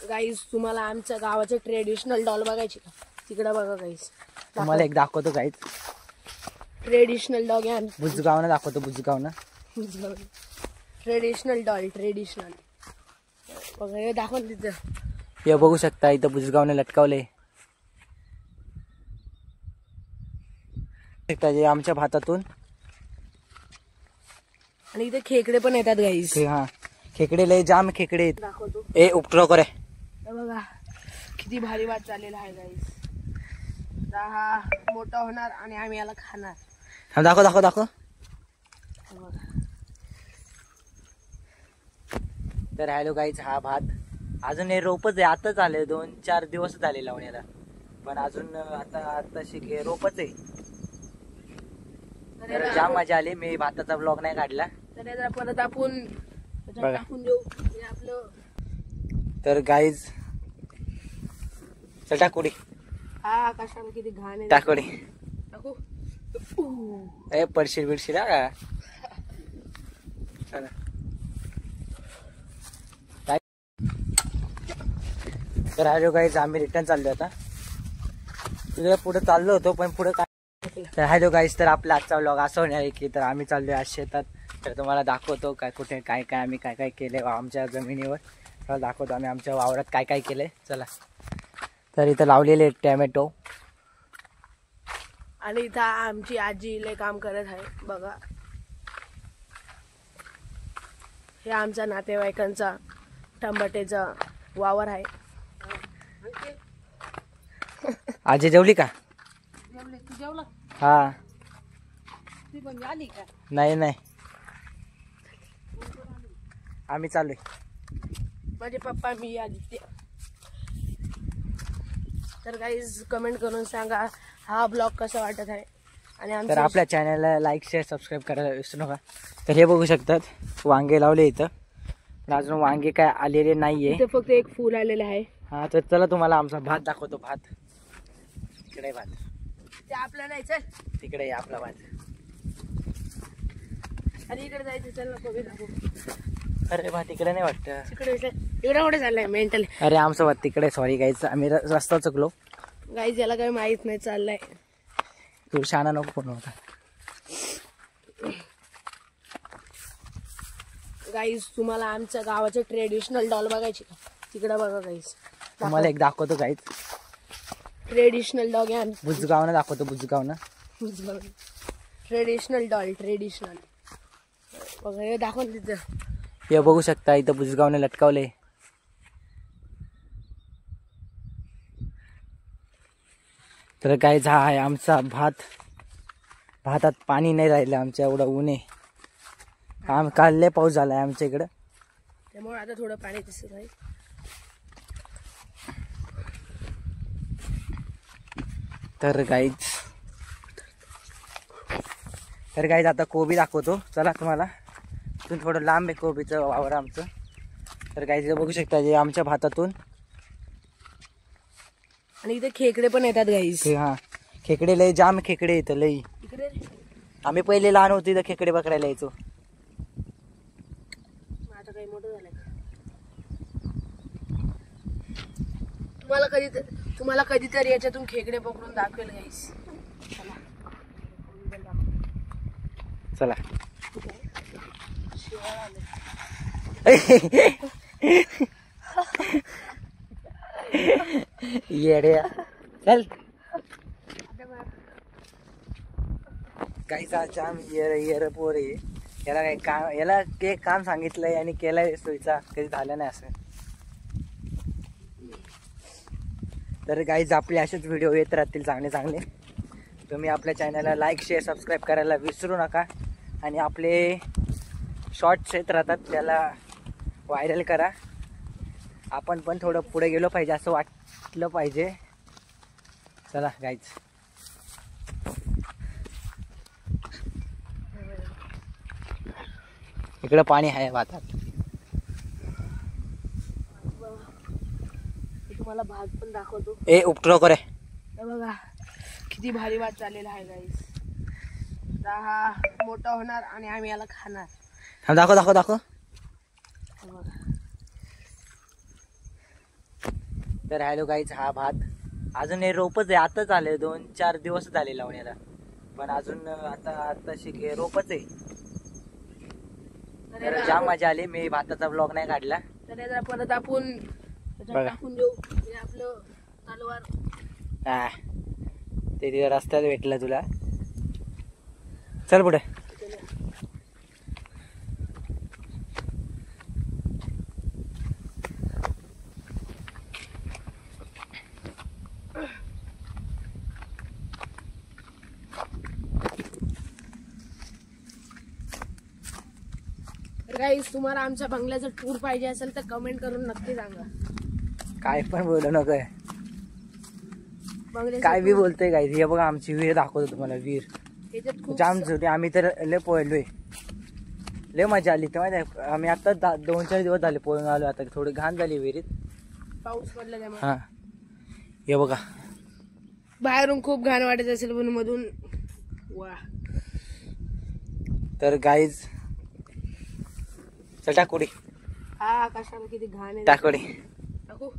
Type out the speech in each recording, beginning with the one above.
Guys तुम्हाला आमच्या गावाचे ट्रेडिशनल डॉल बघायचे का? तिकडे बघा गाईज, तुम्हाला एक दाखवतो गाईज. ट्रेडिशनल डॉग आहे. बुजगावनं दाखवतो, बुजगावनं ट्रेडिशनल डॉल, ट्रेडिशनल बघा हे दाखव तिथं. हे बघू शकता इथं बुजगावनं लटकावले. आमच्या भातातून. आणि इथे खेकडे पण येतात गाईज. हा खेकडे लय जाम खेकडे आहेत. दाखवतो ए उपट्रो करे. बघा किती भारी वाट चाललेला आहे गाईज. हा मोठा होणार आणि आम्ही याला खाणार. दाखव दाखव दाखव. तर हॅलो गाईज, हा भात अजून हे रोपच आहे. आताच आले 2-4 दिवस झाले लावण्याला, पण अजून आता शिके रोपच आहे. तर जाम मजा आली. मी भाताचा ब्लॉग नाही काढला, तर परत आपण टाकून देऊ हे आपलं. तर गाईज चल टाकुडी. हा कशाला किती घाण आहे. टाकुडी टाकू. ए पडशील बिडशील का. तर हॅलो गाईज, आम्ही रिटर्न चाललो आता. तुझ्या पुढे चाललो होतो पण पुढे काय. तर हॅलो गाईज, तर आपला आजचा व्लॉग असं होणार आहे की तर आम्ही चाललोय आज शेतात. तर तुम्हाला दाखवतो काय कुठे काय काय आम्ही काय काय केले आमच्या जमिनीवर. तर दाखवतो आम्ही आमच्या वावरात काय काय केलंय. चला. तर इथं लावलेले टॅमॅटो आणि इथं आमची आजी लय काम करत आहे बघा. हे आमच्या नातेवाईकांचा टमाट्याचा वावर आहे. आजी जेवली का? तू जेवला? हा ती पण आली का? नाही नाही, आम्ही चाललोय. माझे पप्पा मी आदित्य. तर गाईज कमेंट करून सांगा हा ब्लॉग कसा वाटत आहे. आणि तर आपल्या चॅनलला लाईक शेअर सबस्क्राईब करायला विसरू नका. तर हे बघू शकतात वांगे लावले इथं, पण अजून वांगे काय आलेले नाहीये. इथे फक्त एक फूल आलेलं आहे. हा तर चला तुम्हाला आमचा भात दाखवतो. भात तिकडे, भात ते आपला नाही. चल तिकडे आहे आपला भात. आणि इकडे जायचं. चल ना बघू दाखवू. अरे भात तिकडे नाही वाटतं. तिकडे इकडे कुठे चाललाय मेंटल. अरे आमचा भात तिकडे. सॉरी गाईज, आम्ही रस्ता चुकलो. गाईज याला काही माहित नाही चाललंय. तू शाना नको कोण होता. गाईज तुम्हाला आमच्या गावाचे ट्रेडिशनल डॉल बघायचे का? तिकडे बघा गाईज. तुम्हाला एक दाखवतो गाईज. ट्रेडिशनल डॉग आहे. बुजगावनं दाखवतो, बुजगावनं. ट्रेडिशनल डॉल, ट्रेडिशनल बघा हे दाखव तिथं. हे बघू शकता इथं बुजगावनं लटकावले. तर गाईज हा आहे आमचा भात. भातात पाणी नाही राहिलं आमच्या, एवढं ऊन आहे. काल लय पाऊस झालाय आमच्या इकडं, त्यामुळे आता थोडं पाणी दिसत आहे. तर गाईज आता कोबी दाखवतो. चला तुम्हाला. इथून थोडं लांब आहे कोबीचं वावर आमचं. तर गाईज बघू शकता जे आमच्या भातातून. आणि इथे खेकडे पण येतात गाईज. हा खेकडे लय जाम खेकडे येतं लई. इकडे आम्ही पहिले लहान होतो इथं खेकडे पकडायला यायचो. आता काही मोठं झालंय. तुम्हाला कधीतरी याच्यातून खेकडे पकडून दाखवेल गाईज. चला. येड्या चल. काहीच जाम येर पोर आहे. याला काही काम, याला ते काम सांगितलंय आणि केलंय सोयीचा, कधी झालं नाही असं. तर गाईज आपले असेच व्हिडिओ येत राहतील चांगले चांगले. तुम्ही आपल्या चॅनलला लाईक शेअर सबस्क्राईब करायला विसरू नका. आणि आपले शॉर्ट्स येत राहतात त्याला व्हायरल करा. आपण पण थोडं पुढे गेलो पाहिजे असं वाटलं पाहिजे. चला गाईज. इकडं पाणी आहे भातात. तुम्हाला भात पण दाखवतो. ए उपट्रो करे. बघा किती भारी वाट चाललेला आहे गाईस. हा मोठा होणार आणि आम्ही याला खाणार. दाखव दाखव दाखव. बघा तर हॅलो गाईज, हा भात अजून हे रोपच आहे, आताच आले 2-4 दिवस झाले लावण्याला, पण अजून आता शिके रोपच आहे. तर जाम मजा आली. मी भाताचा ब्लॉग नाही काढला, तर याला परत आपण टाकून देऊ. हे आपलं तलवार ते तिथे रस्त्यात भेटलं तुला. चल पुढे. गाईस, तुम्हाला आमच्या बंगल्याचा टूर पाहिजे असेल तर कमेंट करून नक्की सांगा. काय पण बोलू नकोय, बंगल्याचा काय बी tour. बोलतोय गाईज. हे बघा आमची विहीर दाखवतो तुम्हाला. विहीर ह्याच्यात खूप जाम जुनी, आम्ही तर लय पोहलोय, लय मजा आली. तर माहिती आहे, आम्ही आता 2-4 दिवस झाले पोहून आलो. आता थोडी घाण झाली विहिरीत, पाऊस पडला त्यामुळे. हा हे बघा. बाहेरून खूप घाण वाटत असेल पण मधून वा. तर गाईज चल टाकोडी. हा कशाला किती घाण आहे. टाकोडी टाकू.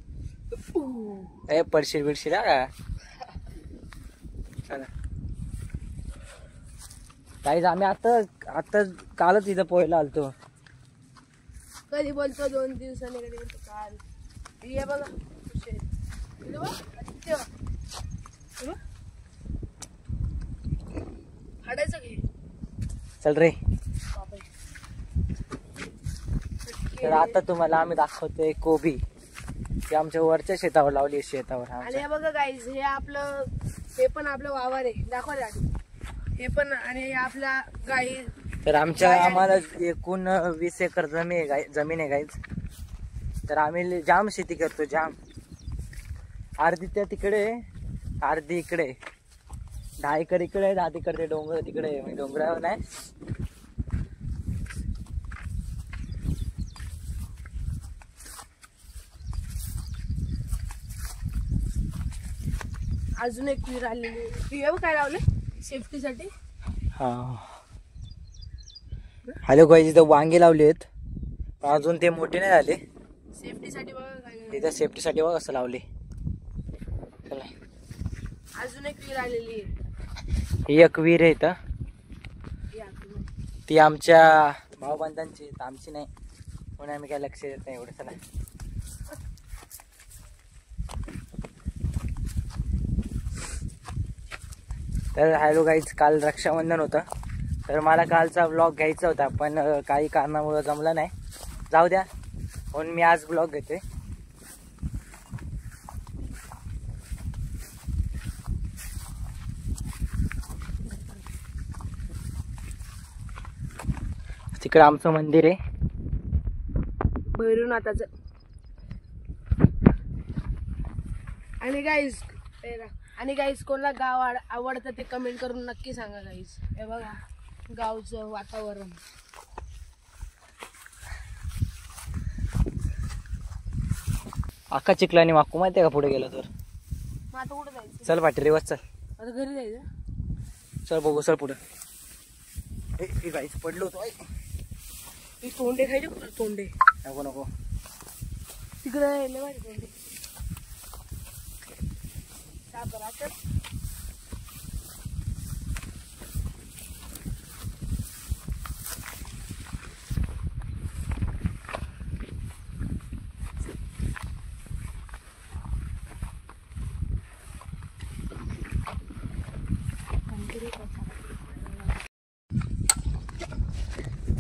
ए पडशील बिडशील का. चला गाईज, आम्ही आता कालच इथं पोहायला आलतो. कधी बोलतो 2 दिवसांनी, कधी बोलतो काल. ये बघा हाडायचं घे. चल रे. तर आता तुम्हाला आम्ही दाखवतोय कोबी. ती आमच्या वरच्या शेतावर लावली, शेतावर. आणि हे बघा गाईज, हे पण आपलं वावर आहे. दाखवा आधी हे पण. आणि हे आपल्या गाई. तर आम्हाला एकूण 20 एकर जमीन आहे गाईज. तर आम्ही जाम शेती करतो, जाम. अर्धी त्या तिकडे, अर्धी इकडे. 10 एकर इकडे, 10 एकर ते डोंगर तिकडे. डोंगरावर नाही. अजून एक विहीर आलेली. विहीर काय लावले सेफ्टीसाठी. हा हॅलो गाईज, इथं वांगे लावले आहेत, अजून ते मोठे नाही झाले. सेफ्टीसाठी बघा काय. इथं सेफ्टीसाठी बघ कसं लावले. चला अजून एक विहीर आलेली आहे. ही एक विहीर आहे इथं. ती आमच्या भाऊबंधांची, आमची नाही, म्हणून आम्ही काय लक्ष देत नाही एवढं. चला तर हॅलो गाईज, काल रक्षाबंधन होतं, तर मला कालचा ब्लॉग घ्यायचा होता, पण काही कारणामुळे जमला नाही. जाऊ द्या, म्हणून मी आज ब्लॉग घेतोय. तिकडे आमचं मंदिर आहे, भैरवनाथाचं. आणि गाईज कोणाला गाव आवडतं ते कमेंट करून नक्की सांगा गाईज. हे बघा गावचं वातावरण. अख्खा चिखलानी वाकू, माहितीये का पुढे गेलो तर. मग आता कुठं जायचं. चल पाठी रिवर्स चल. आता घरी जायचं. चल बघू, चल पुढे. गाईच पडलो होतो. मी तोंडे खायचे कुठं. तोंडे नको नको, तिकडे राहिले माझे तोंडे. सापराचं.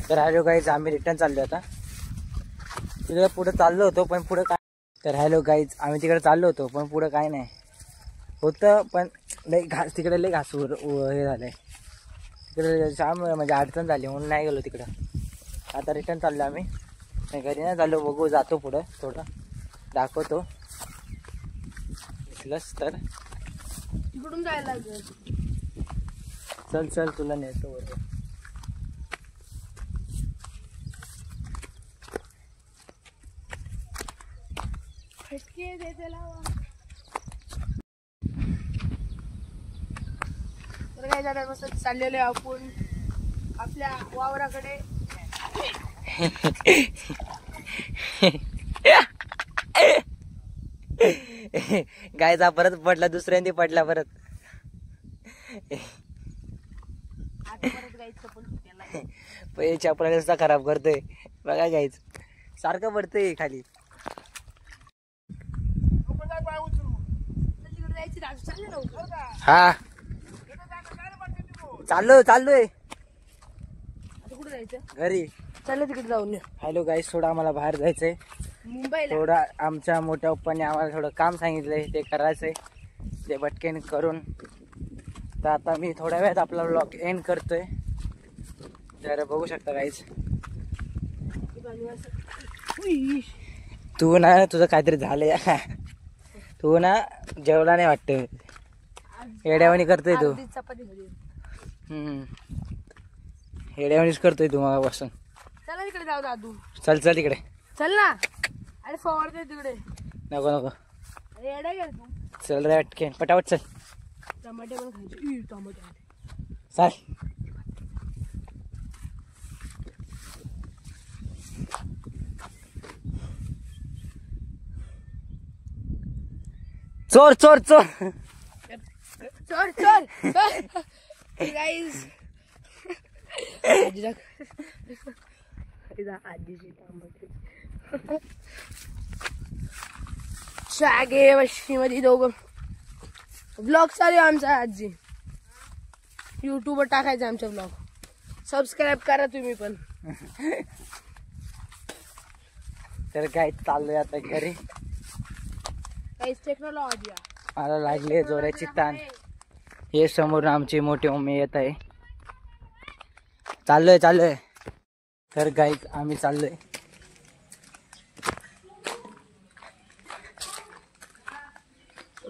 तर हॅलो गाईज, आम्ही रिटर्न चाललो आता. तिकडे पुढे चाललो होतो, पण पुढे काय. तर हॅलो गाईज, आम्ही तिकडे चाललो होतो, पण पुढे काय नाही होतं. पण लई घास, तिकडे लई घास हे झालंय. तिकडे जाम म्हणजे अडचण झाली, म्हणून नाही गेलो तिकडं. आता रिटर्न चाललो आम्ही. घरी नाही चाललो, बघू जातो पुढं, थोडं दाखवतो दिसलंच तर. तिकडून जायला लागेल. चल चल, तुला नेतो बरोबर. फटके देते लावा. तर काय झालं, मस्त चाललेले आपण आपल्या वावराकडे. गायचा परत पडला, दुसऱ्यांदी पडला परत. आता परत गाईस चप्पल सुटायला. पहिले चपला रस्ता खराब करतोय बघा गायच, सारखं पडतंय खाली. तिकडे जायची राजू, चालले लवकर. हा चाललोय आता कुठे जायचं? घरी. चाललं तिकडे जाऊन ये. हॅलो गाईस, थोडं आम्हाला बाहेर जायचंय. मुंबईला. थोडा आमच्या मोठ्या पप्पांनी आम्हाला थोडं काम सांगितलंय, ते करायचंय. ते पटकन करून तर आता मी थोड्या वेळात आपला व्लॉग एंड करतोय. तर बघू शकता गाईस. तू ना तुझं काहीतरी झालंय. तू ना जेवला नाही वाटतं, येड्यावानी करतोय तू. चपाती घरी. येड्यावानीच करतोय तू मागापासून. चला तिकडे जाऊ दादू. चल तिकडे. चल ना. अरे फवारते तिकडे. नको अरे येडा गेल तू. चल रे अटकेन पटापट चल. टमाटे पण खायचे. टमाटे चल. चोर चोर चोर. चोर चोर चोर. गाईस आजीची टमाटे शागे वशीमध्ये दोघं ब्लॉग चालू आहे आमचा. आजी युट्यूबवर टाकायचं आमचा ब्लॉग. सबस्क्राईब करा तुम्ही पण. तर काय चाललोय आता घरी. काहीच टेक्नॉलॉजी मला लागली जोराची ताण. हे समोर आमची मोठी मम्मी येत आहे. चाललोय. तर गाईत आम्ही चाललोय.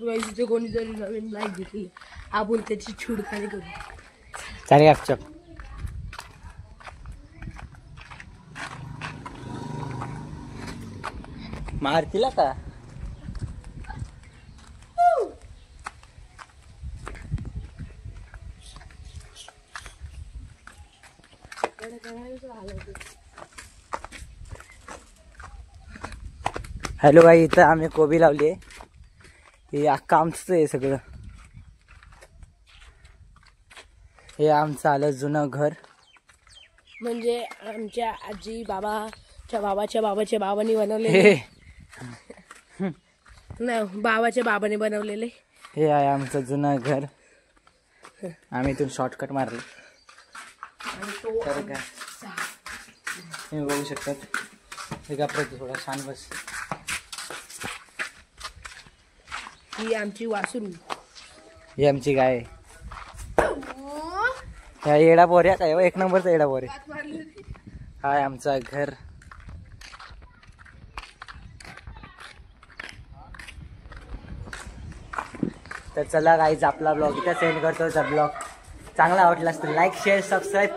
तिथे कोणी जरी नवीन लाईक घेतली आपण त्याची छुडखानी करू. चालेल गपचप. मारतीला का? हॅलो बाई, इथं आम्ही कोबी लावली. हे अख्खं आमचं आहे सगळं. हे आमचं आलं जुनं घर. म्हणजे आमच्या आजी बाबाच्या बाबाच्या बाबांनी बनवलेले. नाही, बाबाच्या बाबाने बनवलेले. हे आहे आमचं जुनं घर. आम्ही इथून शॉर्टकट मारले. तर काय तुम्ही बघू शकतात. एका प्रति थोडा छान बस. ही आमची वासरू. ही आमची गाय. ह्या येडा बोऱ्या काय एक नंबरचा येडा बोऱ्या. हाय आमचा घर. तर चला गाईज, आपला ब्लॉग इथं सेंड करतो. जर ब्लॉग चांगला आवडला असतो लाईक शेअर सबस्क्राईब.